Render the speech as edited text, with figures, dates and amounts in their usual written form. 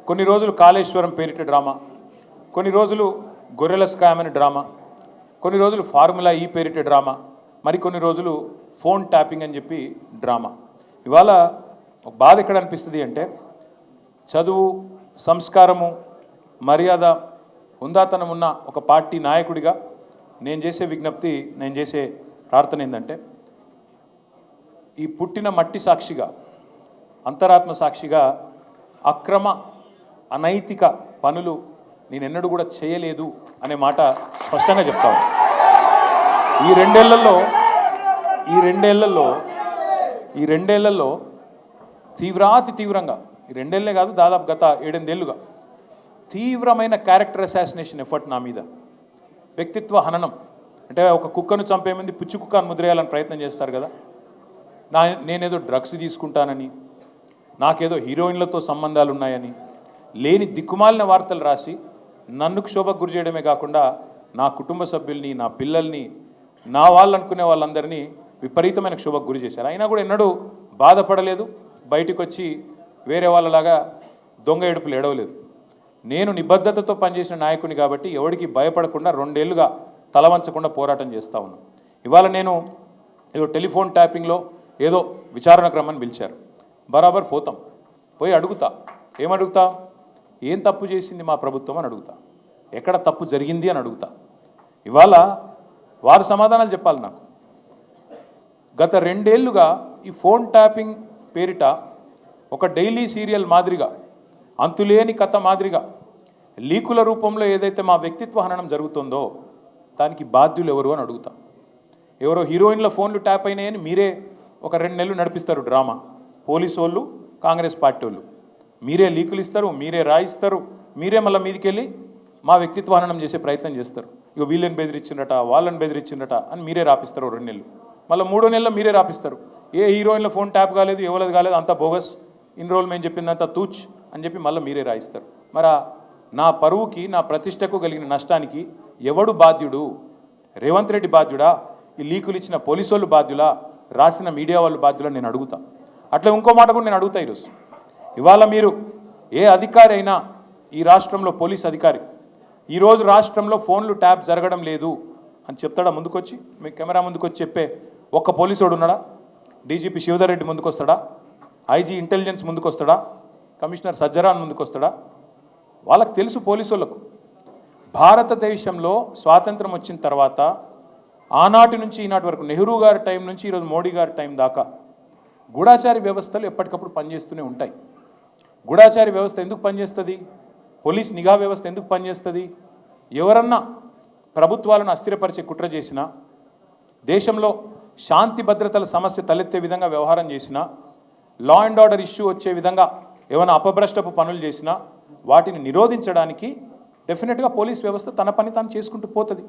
కొన్ని రోజులు కాళేశ్వరం పేరిట డ్రామా, కొన్ని రోజులు గొర్రెల స్కామ్ అని డ్రామా, కొన్ని రోజులు ఫార్ములా ఈ పేరిట డ్రామా, మరికొన్ని రోజులు ఫోన్ ట్యాపింగ్ అని చెప్పి డ్రామా. ఇవాళ ఒక బాధ ఎక్కడ అనిపిస్తుంది అంటే, చదువు, సంస్కారము, మర్యాద, హుందాతనం ఉన్న ఒక పార్టీ నాయకుడిగా నేను చేసే విజ్ఞప్తి, నేను చేసే ప్రార్థన ఏంటంటే, ఈ పుట్టిన మట్టి సాక్షిగా, అంతరాత్మ సాక్షిగా అక్రమ అనైతిక పనులు నేను ఎన్నడూ కూడా చేయలేదు అనే మాట స్పష్టంగా చెప్తాను. ఈ రెండేళ్లలో తీవ్రంగా, ఈ రెండేళ్లే కాదు, దాదాపు గత 7-8 ఏళ్ళుగా తీవ్రమైన క్యారెక్టర్ అసాసినేషన్ ఎఫర్ట్ నా మీద, వ్యక్తిత్వ హననం. అంటే ఒక కుక్కను చంపే ముందు పిచ్చి కుక్కను ముద్రేయాలని ప్రయత్నం చేస్తారు కదా, నేనేదో డ్రగ్స్ తీసుకుంటానని, నాకేదో హీరోయిన్లతో సంబంధాలు ఉన్నాయని, లేని దిక్కుమాలిన వార్తలు రాసి నన్ను క్షోభకు గురి చేయడమే కాకుండా నా కుటుంబ సభ్యుల్ని, నా పిల్లల్ని, నా వాళ్ళు అనుకునే వాళ్ళందరినీ విపరీతమైన క్షోభకు గురి చేశారు. అయినా కూడా ఎన్నడూ బాధపడలేదు, బయటకు వచ్చి వేరే వాళ్ళలాగా దొంగ ఏడుపులు ఏడవలేదు. నేను నిబద్ధతతో పనిచేసిన నాయకుని కాబట్టి ఎవరికి భయపడకుండా 2 ఏళ్లుగా తలవంచకుండా పోరాటం చేస్తూ ఉన్నాను. ఇవాళ నేను ఏదో టెలిఫోన్ ట్యాపింగ్లో ఏదో విచారణ క్రమాన్ని పిలిచారు, బరాబర్ పోతాం, పోయి అడుగుతా. ఏమడుగుతా? ఏం తప్పు చేసింది మా ప్రభుత్వం అని అడుగుతా, ఎక్కడ తప్పు జరిగింది అని అడుగుతా. ఇవాళ వారు సమాధానాలు చెప్పాలి నాకు. గత 2 ఏళ్లుగా ఈ ఫోన్ ట్యాపింగ్ పేరిట ఒక డైలీ సీరియల్ మాదిరిగా, అంతులేని కథ మాదిరిగా లీకుల రూపంలో ఏదైతే మా వ్యక్తిత్వ హననం జరుగుతుందో దానికి బాధ్యులు ఎవరు అని అడుగుతా. ఎవరో హీరోయిన్ల ఫోన్లు ట్యాప్ అయినాయని మీరే ఒక 2 నెలలు నడిపిస్తారు డ్రామా. పోలీసు వాళ్ళు, కాంగ్రెస్ పార్టీ వాళ్ళు మీరే లీకులు ఇస్తారు, మీరే రాయిస్తారు, మీరే మళ్ళీ మీదికి వెళ్ళి మా వ్యక్తిత్వ హననం చేసే ప్రయత్నం చేస్తారు. ఇక వీళ్ళని బెదిరించిందట, వాళ్ళని బెదిరించిందట అని మీరే రాపిస్తారు 2 నెలలు. మళ్ళీ 3వ నెలలో మీరే రాపిస్తారు. ఏ హీరోయిన్ల ఫోన్ ట్యాప్ కాలేదు, ఎవరిది కాలేదు, అంతా బోగస్, ఇన్ని రోజులు మేము చెప్పిందంతా తూచ్ అని చెప్పి మళ్ళీ మీరే రాయిస్తారు. మరి నా పరువుకి, నా ప్రతిష్టకు కలిగిన నష్టానికి ఎవడు బాధ్యుడు? రేవంత్ రెడ్డి బాధ్యుడా? ఈ లీకులు ఇచ్చిన పోలీసు వాళ్ళు బాధ్యులా? రాసిన మీడియా వాళ్ళు బాధ్యులా? నేను అడుగుతా. అట్లా ఇంకో మాట కూడా నేను అడుగుతా. ఇవాళ మీరు ఏ అధికారి అయినా, ఈ రాష్ట్రంలో పోలీస్ అధికారి ఈరోజు రాష్ట్రంలో ఫోన్లు ట్యాప్ జరగడం లేదు అని చెప్తాడా? ముందుకొచ్చి మీ కెమెరా ముందుకొచ్చి చెప్పే ఒక్క పోలీసుడు ఉన్నాడా? డీజీపీ శివధర్ రెడ్డి ముందుకు వస్తాడా? ఐజీ ఇంటెలిజెన్స్ ముందుకు వస్తాడా? కమిషనర్ సజ్జరాన్ ముందుకు వస్తాడా? వాళ్ళకి తెలుసు, పోలీసు వాళ్ళకు, భారతదేశంలో స్వాతంత్రం వచ్చిన తర్వాత ఆనాటి నుంచి ఈనాటి వరకు, నెహ్రూ గారి టైం నుంచి ఈరోజు మోడీ గారి టైం దాకా గూఢాచారి వ్యవస్థలు ఎప్పటికప్పుడు పనిచేస్తూనే ఉంటాయి. గూఢాచారి వ్యవస్థ ఎందుకు పనిచేస్తుంది? పోలీస్ నిఘా వ్యవస్థ ఎందుకు పనిచేస్తుంది? ఎవరన్నా ప్రభుత్వాలను అస్థిరపరిచే కుట్ర చేసినా, దేశంలో శాంతి భద్రతల సమస్య తలెత్తే విధంగా వ్యవహారం చేసినా, లా అండ్ ఆర్డర్ ఇష్యూ వచ్చే విధంగా ఏమైనా అపభ్రష్టపు పనులు చేసినా వాటిని నిరోధించడానికి డెఫినెట్గా పోలీస్ వ్యవస్థ తన పని తాను చేసుకుంటూ పోతుంది.